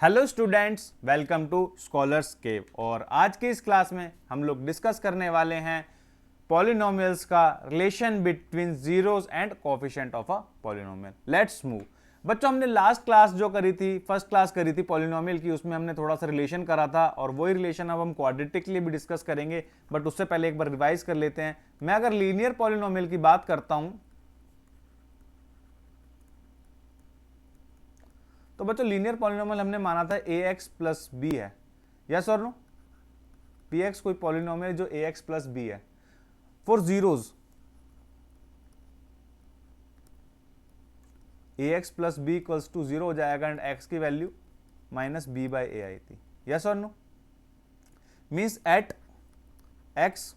Hello students, welcome to Scholars Cave. और आज की इस क्लास में हम लोग डिस्कस करने वाले हैं पॉलिनोमियल्स का relation between zeros and coefficient of a polynomial. Let's move. बच्चों, हमने लास्ट क्लास जो करी थी, फर्स्ट क्लास करी थी पॉलिनोमियल की, उसमें हमने थोड़ा सा रिलेशन करा था और वही रिलेशन अब हम क्वाड्रेटिक के लिए भी डिस्कस करेंगे। बट उससे पहले एक बार रिवाइज कर लेते हैं। मैं अगर लीनियर पॉलिनोमियल की बात करता हूं तो बच्चों लीनियर पॉलिनोमियल हमने माना था ax प्लस बी है। यस और नो? px कोई पॉलिनोमियल जो ax प्लस बी है for zeros. ax plus b equals to zero हो जाएगा एंड x की value minus b by a आई थी। यस और no? Means at x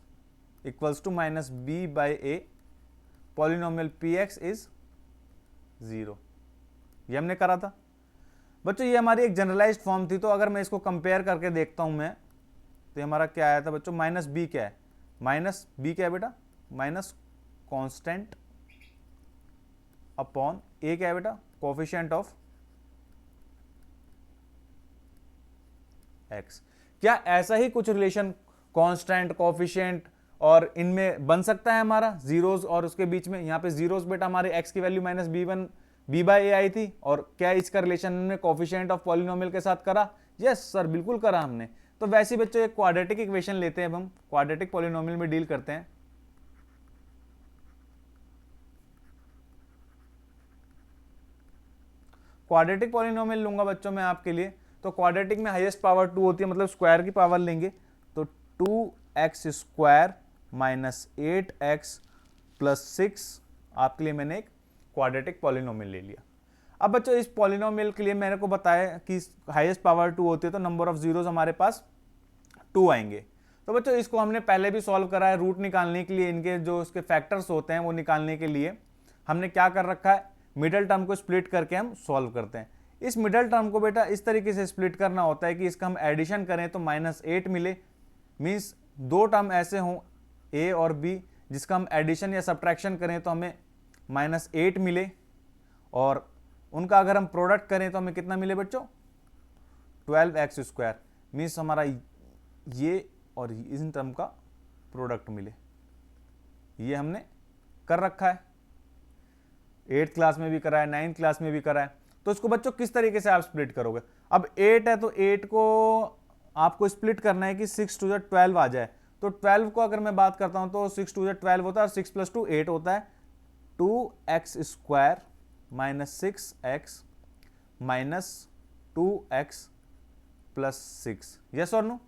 equals to minus b by a polynomial px is zero. ये हमने करा था बच्चों। ये हमारी एक जनरलाइज्ड फॉर्म थी, तो अगर मैं इसको कंपेयर करके देखता हूं मैं, तो हमारा क्या आया था बच्चों? माइनस बी क्या है? माइनस बी क्या है बेटा? माइनस कांस्टेंट अपॉन ए क्या है बेटा? Coefficient of x. क्या ऐसा ही कुछ रिलेशन कांस्टेंट, कोएफिशिएंट और इनमें बन सकता है हमारा जीरोस और उसके बीच में? यहाँ पे जीरोस बेटा हमारे एक्स की value minus b by a आई थी, और क्या इसका रिलेशन हमने कोएफिशिएंट ऑफ पॉलिनोमियल के साथ करा? यस सर, बिल्कुल करा हमने। तो वैसे बच्चों एक क्वाड्रेटिक इक्वेशन लेते हैं, अब हम क्वाड्रेटिक पॉलिनोमियल में डील करते हैं। क्वाड्रेटिक पॉलिनोमियल लूंगा बच्चों मैं आपके लिए, तो क्वाड्रेटिक में हाईएस्ट पावर 2 होती है, मतलब स्क्वायर की पावर लेंगे, तो 2x square minus 8x plus 6 आपके लिए मैंने एक क्वाड्रेटिक पॉलिनोमियल ले लिया। अब बच्चों इस पॉलिनोमियल के लिए मैंने को बताया कि हाईएस्ट पावर 2 होती है, तो नंबर ऑफ जीरोस हमारे पास 2 आएंगे। तो बच्चों इसको हमने पहले भी सॉल्व करा है। रूट निकालने के लिए, इनके जो इसके फैक्टर्स होते हैं वो निकालने के लिए हमने क्या कर रखा है? मिडल टर्म को स्प्लिट करके हम सॉल्व करते हैं। इस मिडल टर्म को बेटा इस तरीके से स्प्लिट करना होता है कि इसका हम एडिशन करें तो -8 मिले। मीन्स दो टर्म ऐसे हों ए और बी, जिसका हम एडिशन या सब्ट्रैक्शन करें तो हमें -8 मिले, और उनका अगर हम प्रोडक्ट करें तो हमें कितना मिले बच्चों? 12x square. मीन्स हमारा ये और इन टर्म का प्रोडक्ट मिले। ये हमने कर रखा है, 8th क्लास में भी करा है, 9th क्लास में भी करा है। तो इसको बच्चों किस तरीके से आप स्प्लिट करोगे? अब 8 है तो 8 को आपको स्प्लिट करना है कि 6 टू 12 आ जाए। तो 12 को अगर मैं बात करता हूं तो 6 टू 12 होता है, और 6 प्लस 2 8 होता है। 2x square minus 6x minus 2x plus 6। Yes और नो?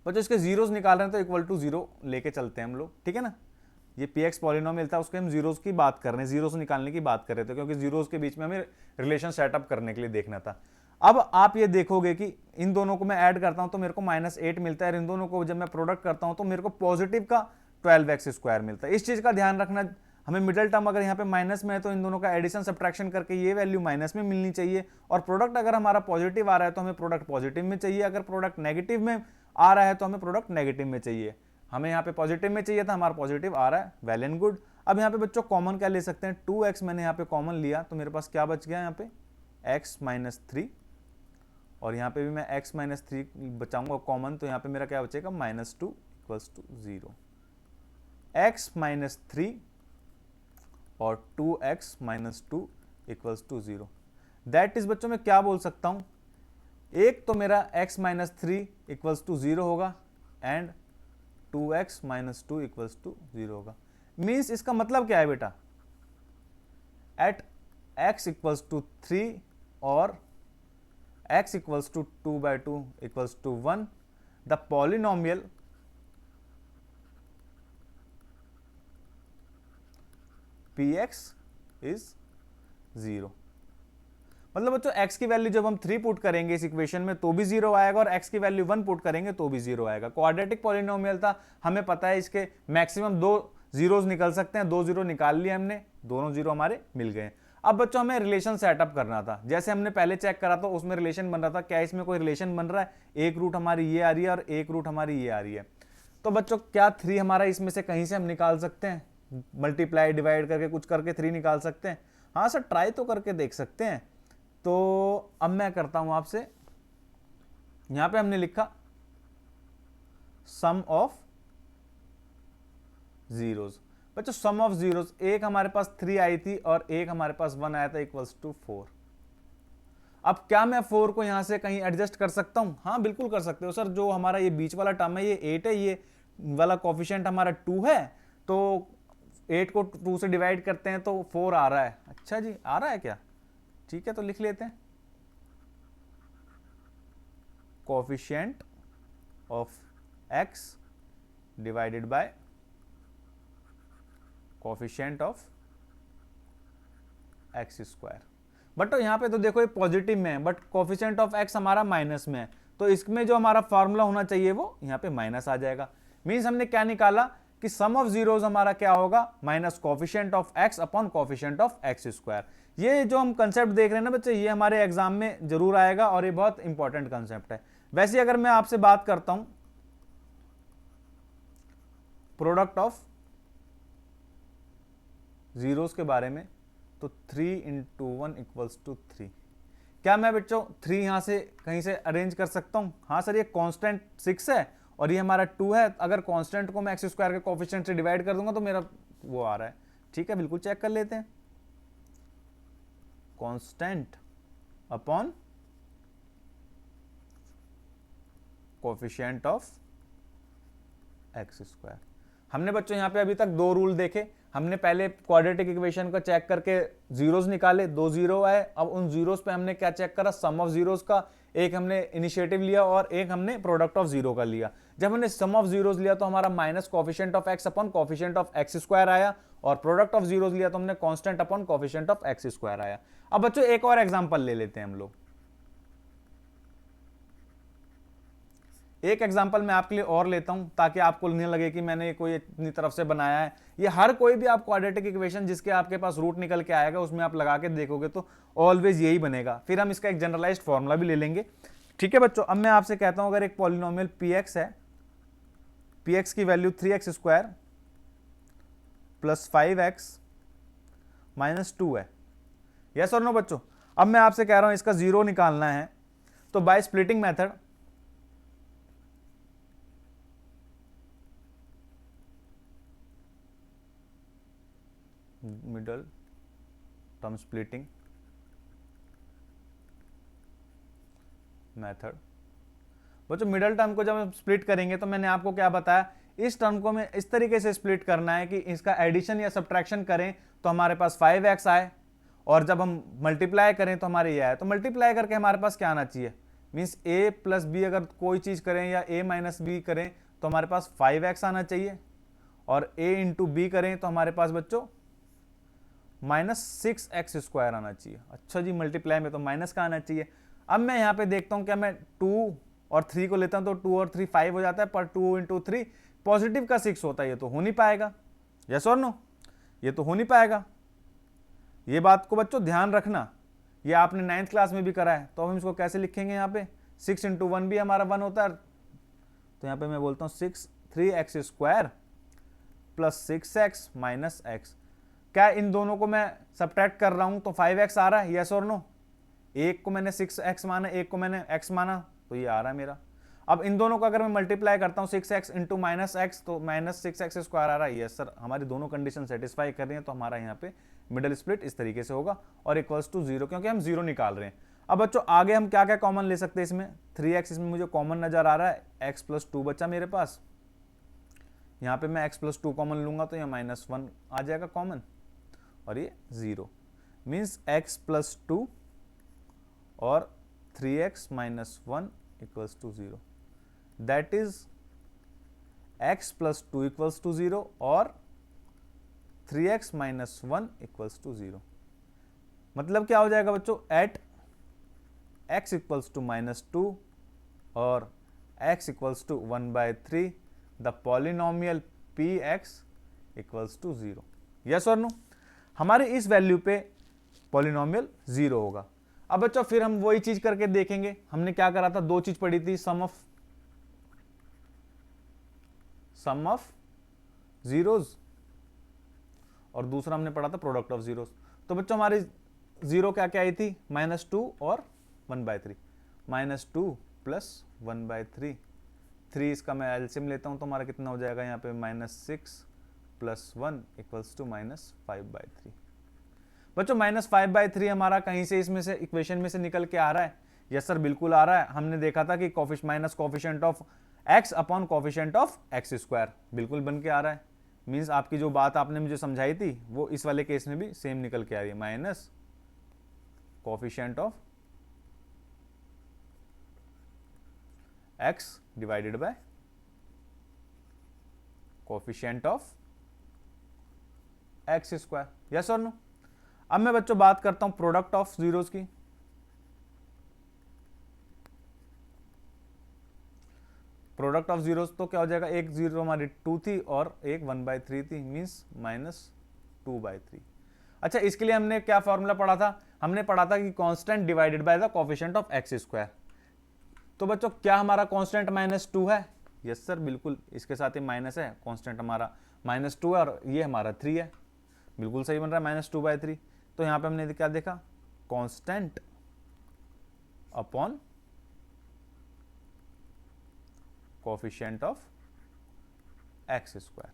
बच्चों इसके जीरोस निकाल रहे हैं तो इक्वल टू जीरो लेके चलते हैं हम लोग, ठीक है ना? ये px पॉलिनोमियल था, उसके हम जीरोस की बात कर रहे हैं, जीरोस निकालने की बात कर रहे थे, क्योंकि जीरोस के बीच में हमें रिलेशन सेटअप करने के लिए देखना था। अब आप ये देखोगे कि इन दोनों को मैं ऐड करता हूं तो मेरे को -8 मिलता है, और इन दोनों को जब मैं प्रोडक्ट करता हूं तो मेरे को पॉजिटिव का 12x स्क्वायर मिलता है। इस चीज का ध्यान रखना, हमें मिडिल टर्म अगर यहाँ पे माइनस में है तो इन दोनों का एडिशन सब्ट्रैक्शन करके ये वैल्यू माइनस में मिलनी चाहिए, और प्रोडक्ट अगर हमारा पॉजिटिव आ रहा है तो हमें प्रोडक्ट पॉजिटिव में चाहिए, अगर प्रोडक्ट नेगेटिव में आ रहा है तो हमें प्रोडक्ट नेगेटिव में चाहिए। हमें यहाँ पे पॉजिटिव में चाहिए था, हमारा पॉजिटिव आ रहा है, वेल एंड गुड। अब यहाँ पे बच्चों कॉमन क्या ले सकते हैं? 2x मैंने यहाँ पे कॉमन लिया, तो मेरे पास क्या बच गया? यहाँ पे x माइनस 3, और यहाँ पे भी मैं x माइनस 3 बचाऊंगा कॉमन, तो यहाँ पे मेरा क्या बचेगा? -2 इक्वल्स टू 0। x माइनस 3 और 2x minus 2 equals to 0। That is बच्चों मैं क्या बोल सकता हूं? एक तो मेरा x माइनस 3 इक्वल्स टू 0 होगा, and 2x minus 2 equals to 0 होगा। मीन्स इसका मतलब क्या है बेटा? एट x इक्वल्स टू 3 और x equals to 2/2 equals to 1, the polynomial px is 0। मतलब बच्चों x की वैल्यू जब हम 3 पुट करेंगे इस इक्वेशन में तो भी 0 आएगा, और x की वैल्यू 1 पुट करेंगे तो भी 0 आएगा। क्वाड्रेटिक पॉलिनोमियल था, हमें पता है इसके मैक्सिमम 2 जीरोस निकल सकते हैं, 2 जीरो निकाल लिए हमने, दोनों जीरो हमारे मिल गए। अब बच्चों हमें रिलेशन सेटअप करना था, जैसे हमने पहले चेक करा था उसमें रिलेशन बन रहा था। क्या इसमें कोई रिलेशन बन रहा है? एक रूट हमारी ये आ रही है और एक रूट हमारी ये आ रही है। तो बच्चों क्या 3 हमारा इसमें से कहीं से हम निकाल सकते हैं? मल्टीप्लाई डिवाइड करके कुछ करके 3 निकाल सकते हैं? हाँ सर, ट्राई तो करके देख सकते हैं। तो अब मैं करता हूं आपसे, यहां पे हमने लिखा सम ऑफ जीरोस। बच्चों सम ऑफ जीरोस, एक हमारे पास 3 आई थी और एक हमारे पास 1 आया था, इक्वल्स टू 4। अब क्या मैं 4 को यहां से कहीं एडजस्ट कर सकता हूं? हाँ बिल्कुल कर सकते हो सर। जो हमारा ये बीच वाला टर्म है ये 8 है, ये वाला कोफिशिएंट हमारा 2 है, तो 8 को 2 से डिवाइड करते हैं तो 4 आ रहा है। अच्छा जी, आ रहा है क्या? ठीक है, तो लिख लेते हैं coefficient of x divided by coefficient of x square. But तो यहां पे तो देखो ये पॉजिटिव में है, बट कोफिशिएंट ऑफ x हमारा माइनस में है, तो इसमें जो हमारा फॉर्मूला होना चाहिए वो यहां पे माइनस आ जाएगा। मींस हमने क्या निकाला कि सम ऑफ जीरोस हमारा क्या होगा, minus coefficient of x upon coefficient of x square. ये जो हम कंसेप्ट देख रहे हैं ना बच्चे, ये हमारे एग्जाम में जरूर आएगा और ये बहुत इंपॉर्टेंट कंसेप्ट है। वैसे अगर मैं आपसे बात करता हूं प्रोडक्ट ऑफ जीरोस के बारे में, तो 3 इंटू 1 इक्वल्स टू 3। क्या मैं बच्चों 3 यहां से कहीं से अरेंज कर सकता हूं? हाँ सर, ये कांस्टेंट 6 है और ये हमारा 2 है। अगर कांस्टेंट को मैं एक्स स्क्वायर के कोफिशिएंट से डिवाइड कर दूंगा तो मेरा वो आ रहा है। ठीक है, बिल्कुल चेक कर लेते हैं। Constant upon coefficient of x square. हमने बच्चों यहां पे अभी तक 2 रूल देखे। हमने पहले क्वाड्रेटिक इक्वेशन को चेक करके जीरोस निकाले, 2 जीरो आए। अब उन जीरोस पे हमने क्या चेक करा, सम ऑफ जीरोस का। एक हमने इनिशिएटिव लिया और एक हमने प्रोडक्ट ऑफ जीरो का लिया। जब हमने सम ऑफ जीरोस लिया तो हमारा minus coefficient of x upon coefficient of x square आया, और प्रोडक्ट ऑफ जीरोस लिया तो हमने constant upon coefficient of x square आया। अब बच्चों एक और एग्जांपल ले लेते हैं हम लोग। एक एग्जांपल मैं आपके लिए और लेता हूं ताकि आपको नहीं लगे कि मैंने कोई इतनी तरफ से बनाया है। ये हर कोई भी आप क्वाड्रेटिक इक्वेशन जिसके आपके पास रूट निकल के आएगा उसमें आप लगा के देखोगे तो ऑलवेज यही बनेगा। फिर हम इसका एक जनरलाइज्ड फॉर्मूला भी ले लेंगे। ठीक है बच्चों, अब मैं आपसे कहता हूं अगर एक पॉलिनोमियल px है, px की value 3x square plus 5x minus 2 है। यस और नो बच्चों? अब मैं आपसे कह रहा हूं इसका जीरो निकालना है, तो by splitting method middle term splitting method. बच्चों मिडल टर्म को जब हम स्प्लिट करेंगे तो मैंने आपको क्या बताया, इस टर्म को हमें इस तरीके से स्प्लिट करना है कि इसका एडिशन या सब्ट्रैक्शन करें तो हमारे पास 5x आए, और जब हम मल्टीप्लाई करें तो हमारे ये आए। तो मल्टीप्लाई करके हमारे पास क्या आना चाहिए, मीन्स a प्लस बी अगर कोई चीज करें या a माइनस बी करें तो हमारे पास 5x आना चाहिए, और a इंटू बी करें तो हमारे पास बच्चों माइनस 6x स्क्वायर आना चाहिए। अच्छा जी, मल्टीप्लाई में तो माइनस का आना चाहिए। अब मैं यहां पे देखता हूं क्या मैं 2 और 3 को लेता हूं तो 2 और 3 5 हो जाता है, पर 2 इंटू 3 पॉजिटिव का 6 होता है। ये तो हो नहीं पाएगा। यस और नो? ये तो हो नहीं पाएगा। ये बात को बच्चों ध्यान रखना, ये आपने 9th क्लास में भी करा है। तो हम इसको कैसे लिखेंगे, यहाँ पे 6 इंटू 1 भी हमारा 1 होता है, तो यहाँ पे मैं बोलता हूँ 3x square plus 6x minus x। क्या इन दोनों को मैं सब्ट्रैक्ट कर रहा हूं तो 5x आ रहा है? यस और नो? एक को मैंने 6x माना, एक को मैंने x माना, तो ये आ रहा है मेरा। अब इन दोनों को अगर मैं मल्टीप्लाई करता हूं 6x इंटू माइनस एक्स तो माइनस 6x स्क्वायर आ रहा है। यस सर, हमारी दोनों कंडीशन सेटिस्फाई कर रही हैं, तो हमारा यहाँ पे मिडल स्प्लिट इस तरीके से होगा और इक्वल्स टू 0, क्योंकि हम 0 निकाल रहे हैं। अब बच्चों आगे हम क्या क्या कॉमन ले सकते हैं इसमें, 3x इसमें मुझे कॉमन नजर आ रहा है, x प्लस 2 बचा मेरे पास। यहाँ पे मैं x प्लस 2 कॉमन लूंगा तो यहाँ माइनस 1 आ जाएगा कॉमन, और ये 0, मीन्स x प्लस 2 और 3x minus 1 equals to 0। That is x plus 2 equals to 0 और 3x माइनस 1 इक्वल्स टू 0। मतलब क्या हो जाएगा बच्चों, at x equals to minus 2 और x equals to 1/3 the polynomial px equals to 0। Yes और no? हमारे इस वैल्यू पे पॉलिनोमियल 0 होगा। अब बच्चों फिर हम वही चीज करके देखेंगे। हमने क्या करा था, 2 चीज पढ़ी थी, सम ऑफ जीरोस और दूसरा हमने पढ़ा था प्रोडक्ट ऑफ जीरोस। तो बच्चों हमारी जीरो क्या क्या आई थी, -2 और 1/3, -2 प्लस 1/3, 3 इसका मैं एलसीएम लेता हूँ तो हमारा कितना हो जाएगा यहाँ पे -6 प्लस 1 इक्वल्स टू -5/3। बच्चों -5/3 हमारा कहीं से इसमें से इक्वेशन में से निकल के आ रहा है? यस सर बिल्कुल आ रहा है। हमने देखा था कि minus coefficient of x upon coefficient of x square बिल्कुल बन के आ रहा है। मींस आपकी जो बात आपने मुझे समझाई थी वो इस वाले केस में भी सेम निकल के आ रही है, minus coefficient of x divided bye coefficient of x square. Yes और नो? अब मैं बच्चों बात करता हूं प्रोडक्ट ऑफ जीरोस की। प्रोडक्ट ऑफ जीरोस तो क्या हो जाएगा, एक जीरो हमारी 2 थी और एक 1/3 थी, मींस -2/3। अच्छा, इसके लिए हमने क्या फॉर्मूला पढ़ा था? हमने पढ़ा था कि constant divided by the coefficient of x square. तो बच्चों क्या हमारा कांस्टेंट -2 है? यस सर बिल्कुल, इसके साथ ही माइनस है, कांस्टेंट हमारा -2 है और ये हमारा 3 है, बिल्कुल सही बन रहा है -2/3। तो यहां पे हमने क्या देखा, constant upon coefficient of x square.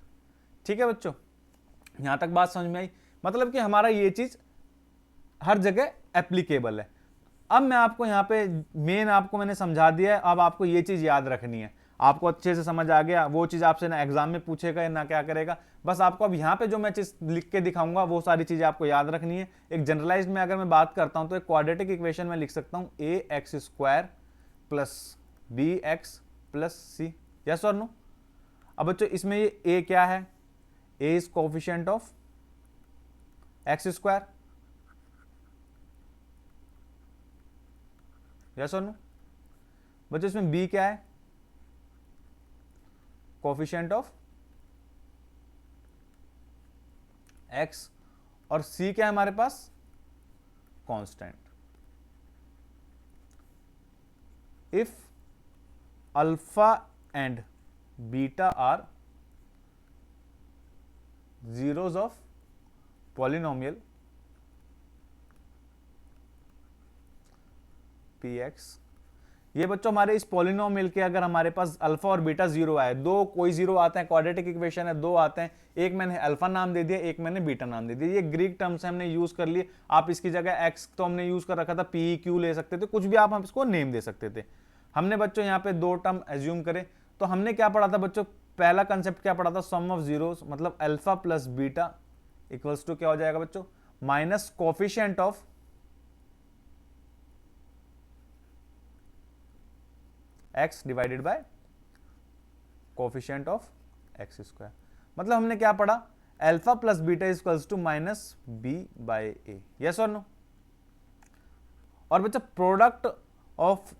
ठीक है बच्चों, यहां तक बात समझ में आई? मतलब कि हमारा ये चीज हर जगह एप्लीकेबल है। अब मैं आपको यहां पे मेन आपको मैंने समझा दिया है, अब आपको ये चीज याद रखनी है। आपको अच्छे से समझ आ गया, वो चीज आपसे ना एग्जाम में पूछेगा ना क्या करेगा, बस आपको अब यहाँ पे जो मैं चीज लिख के दिखाऊंगा वो सारी चीजें आपको याद रखनी है। एक जनरलाइज्ड में अगर मैं बात करता हूं तो एक क्वाड्रेटिक इक्वेशन में लिख सकता हूं ax² plus bx plus c. Yes और नो? अब बच्चों इसमें ये a क्या है? a is coefficient of x²। Yes और नो? बच्चों इसमें b क्या है? कोफिशिएंट ऑफ x, और c क्या है हमारे पास? Constant. If alpha and beta are zeros of polynomial px, ये बच्चों हमारे इस पॉलिनोमियल के अगर हमारे पास अल्फा और बीटा जीरो आए, दो कोई जीरो आते हैं, क्वाड्रेटिक इक्वेशन है, दो आते हैं, एक मैंने अल्फा नाम दे दिया, एक मैंने बीटा नाम दे दिया, ये ग्रीक टर्म्स हमने यूज कर लिए। आप इसकी जगह एक्स तो हमने यूज कर रखा था, पी क्यू ले सकते थे, कुछ भी आप हम इसको नेम दे सकते थे। हमने बच्चों यहाँ पे दो टर्म एज्यूम करे, तो हमने क्या पढ़ा था बच्चों? पहला कंसेप्ट क्या पढ़ा था? सम ऑफ जीरोस, मतलब alpha plus beta equals to क्या हो जाएगा बच्चों? Minus coefficient of x divided by coefficient of x square. मतलब हमने क्या पढ़ा? Alpha plus beta equals to minus b by a. Yes और नो? और बच्चा प्रोडक्ट ऑफ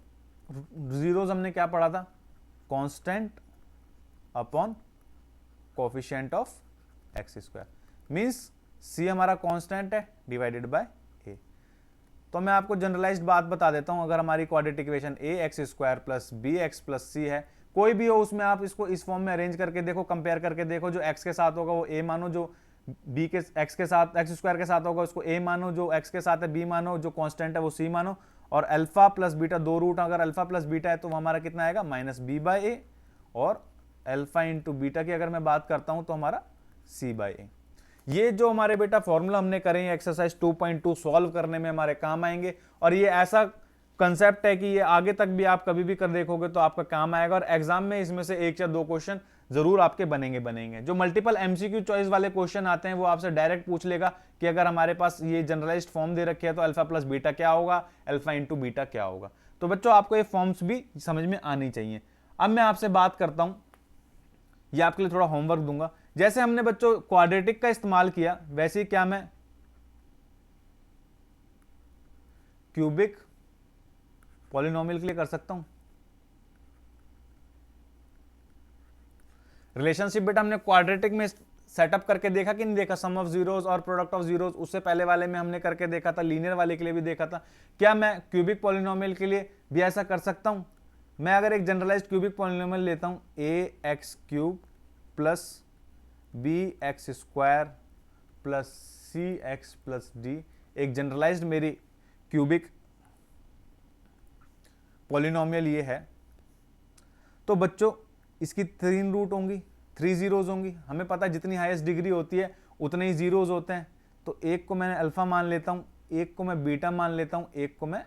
जीरोस हमने क्या पढ़ा था? Constant upon coefficient of x square, means c हमारा कांस्टेंट है डिवाइडेड बाय a। तो मैं आपको जनरलाइज्ड बात बता देता हूं, अगर हमारी quadratic equation ax² plus bx plus c है, कोई भी हो उसमें आप इसको इस फॉर्म में अरेंज करके देखो, कंपेयर करके देखो, जो x के साथ होगा वो a मानो, जो b के x के साथ x² के साथ होगा उसको a मानो, जो x के साथ है b मानो, जो कांस्टेंट है वो c मानो, और अल्फा प्लस बीटा दो रूट, अगर अल्फा प्लस बीटा है तो हमारा कितना आएगा? माइनस बी बाय ए, और अल्फा इंटू बीटा की अगर मैं बात करता हूं तो हमारा c बाय ए। ये जो हमारे बेटा फॉर्मूला हमने करे एक्सरसाइज 2.2 सॉल्व करने में हमारे काम आएंगे, और ये ऐसा कंसेप्ट है कि ये आगे तक भी आप कभी भी कर देखोगे तो आपका काम आएगा, और एग्जाम में इसमें से एक या दो क्वेश्चन जरूर आपके बनेंगे। जो मल्टीपल एमसीक्यू चॉइस वाले क्वेश्चन आते हैं वो आपसे डायरेक्ट पूछ लेगा कि अगर हमारे पास ये जनरलाइज्ड फॉर्म दे रखी है तो अल्फा प्लस बीटा क्या होगा, अल्फा इंटू बीटा क्या होगा। तो बच्चों आपको ये फॉर्म्स भी समझ में आनी चाहिए। अब मैं आपसे बात करता हूं, ये आपके लिए थोड़ा होमवर्क दूंगा। जैसे हमने बच्चों क्वाड्रेटिक का इस्तेमाल किया, वैसे ही क्या मैं क्यूबिक पॉलिनोमियल के लिए कर सकता हूं? रिलेशनशिप बेटा हमने क्वाड्रेटिक में सेटअप करके देखा कि नहीं देखा? सम ऑफ जीरोस और प्रोडक्ट ऑफ जीरोस, उससे पहले वाले में हमने करके देखा था, लीनियर वाले के लिए भी देखा था। क्या मैं क्यूबिक पॉलिनोमियल के लिए भी ऐसा कर सकता हूं? मैं अगर एक जनरलाइज्ड क्यूबिक पॉलिनोमियल लेता हूं, ax³ plus bx² plus cx plus d एक जनरलाइज्ड मेरी क्यूबिक पॉलिनोमियल ये है। तो बच्चों इसकी 3 रूट होंगी, 3 जीरोज होंगी। हमें पता है जितनी हाईएस्ट डिग्री होती है उतने ही जीरोज होते हैं। तो एक को मैंने अल्फा मान लेता हूं, एक को मैं बीटा मान लेता हूं, एक को मैं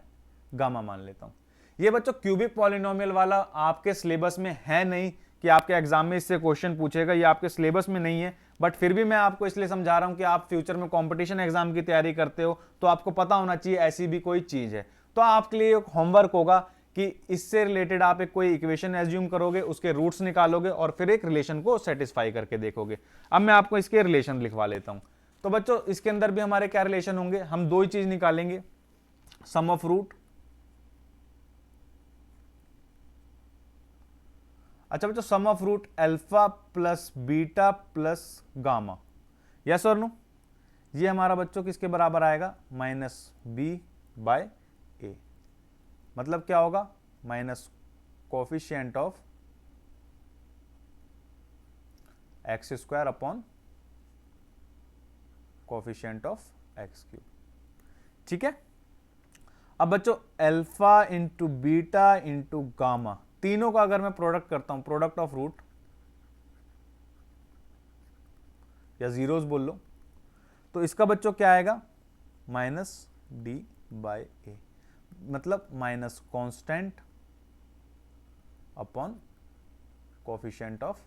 गामा मान लेता हूं। ये बच्चों क्यूबिक पॉलिनोमियल वाला आपके सिलेबस में है नहीं कि आपके एग्जाम में इससे क्वेश्चन पूछेगा, ये आपके सिलेबस में नहीं है। बट फिर भी मैं आपको इसलिए समझा रहा हूं कि आप फ्यूचर में कंपटीशन एग्जाम की तैयारी करते हो तो आपको पता होना चाहिए ऐसी भी कोई चीज है। तो आपके लिए एक होमवर्क होगा कि इससे रिलेटेड आप एक कोई इक्वेशन एज्यूम करोगे, उसके रूट्स निकालोगे और फिर एक रिलेशन को सेटिस्फाई करके देखोगे। अब मैं आपको इसके रिलेशन लिखवा लेता हूं। तो बच्चों इसके अंदर भी हमारे क्या रिलेशन होंगे, हम दो ही चीज निकालेंगे, सम ऑफ रूट। अच्छा बच्चों sum of root alpha plus beta plus gamma, yes और नो। ये हमारा बच्चों किसके बराबर आएगा, -b/a। मतलब क्या होगा, minus coefficient of x square upon coefficient of x cube. ठीक है। अब बच्चों alpha into beta into gamma, तीनों का अगर मैं प्रोडक्ट करता हूं, प्रोडक्ट ऑफ रूट या जीरोस बोल लो, तो इसका बच्चों क्या आएगा, -d/a। मतलब minus constant upon coefficient of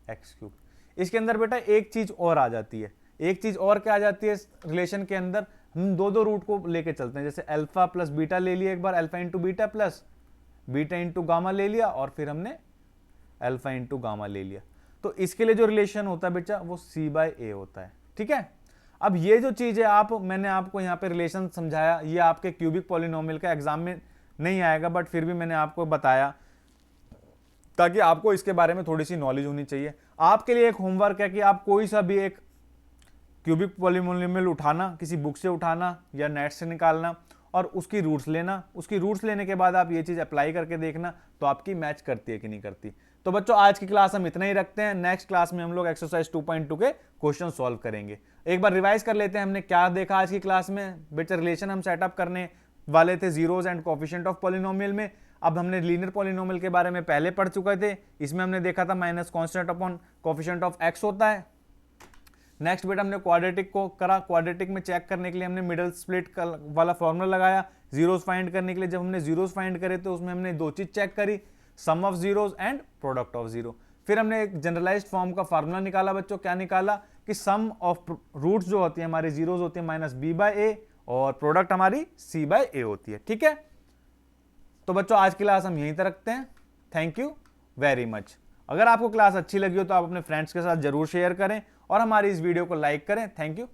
x cube. इसके अंदर बेटा एक चीज और आ जाती है, एक चीज और क्या आ जाती है रिलेशन के अंदर, हम दो रूट को लेके चलते हैं। जैसे अल्फा प्लस बीटा ले लिया एक बार, alpha into beta plus beta into gamma ले लिया, और फिर हमने अल्फा इंटू गामा ले लिया। तो इसके लिए जो रिलेशन होता है बेटा वो c/a होता है। ठीक है। अब ये जो चीज है मैंने आपको यहाँ पे रिलेशन समझाया, ये आपके क्यूबिक पॉलिनोमियल का एग्जाम में नहीं आएगा, बट फिर भी मैंने आपको बताया ताकि आपको इसके बारे में थोड़ी सी नॉलेज होनी चाहिए। आपके लिए एक होमवर्क है कि आप कोई सा भी एक क्यूबिक पॉलिनोमियल उठाना, किसी बुक से उठाना या नेट से निकालना, और उसकी रूट्स लेना। उसकी रूट्स लेने के बाद आप ये चीज अप्लाई करके देखना तो आपकी मैच करती है कि नहीं करती। तो बच्चों आज की क्लास हम इतना ही रखते हैं। नेक्स्ट क्लास में हम लोग एक्सरसाइज 2.2 के क्वेश्चन सॉल्व करेंगे। एक बार रिवाइज कर लेते हैं हमने क्या देखा आज की क्लास में। बेटा रिलेशन हम सेटअप करने वाले थे zeros and coefficient of polynomial में। अब हमने लीनियर पॉलिनोमियल के बारे में पहले पढ़ चुके थे। इसमें हमने देखा था minus constant upon coefficient of x होता है। नेक्स्ट बेटा हमने क्वाड्रेटिक को करा। क्वाड्रेटिक में चेक करने के लिए हमने मिडल स्प्लिट वाला फॉर्मूला लगाया। जीरोस फाइंड करने के लिए जब हमने जीरोस फाइंड करे तो उसमें हमने दो चीज चेक करी, sum of zeros and product of zero. फिर हमने एक जनरलाइज्ड फॉर्म का फार्मूला निकाला बच्चों। क्या निकाला कि सम ऑफ रूट्स जो होती है हमारे जीरोस होती है -b/a और प्रोडक्ट हमारी c/a होती है। ठीक है। तो बच्चों आज की क्लास हम यहीं तक रखते हैं। Thank you very much. अगर आपको क्लास अच्छी लगी हो तो आप अपने फ्रेंड्स के साथ जरूर शेयर करें और हमारी इस वीडियो को लाइक करें। Thank you.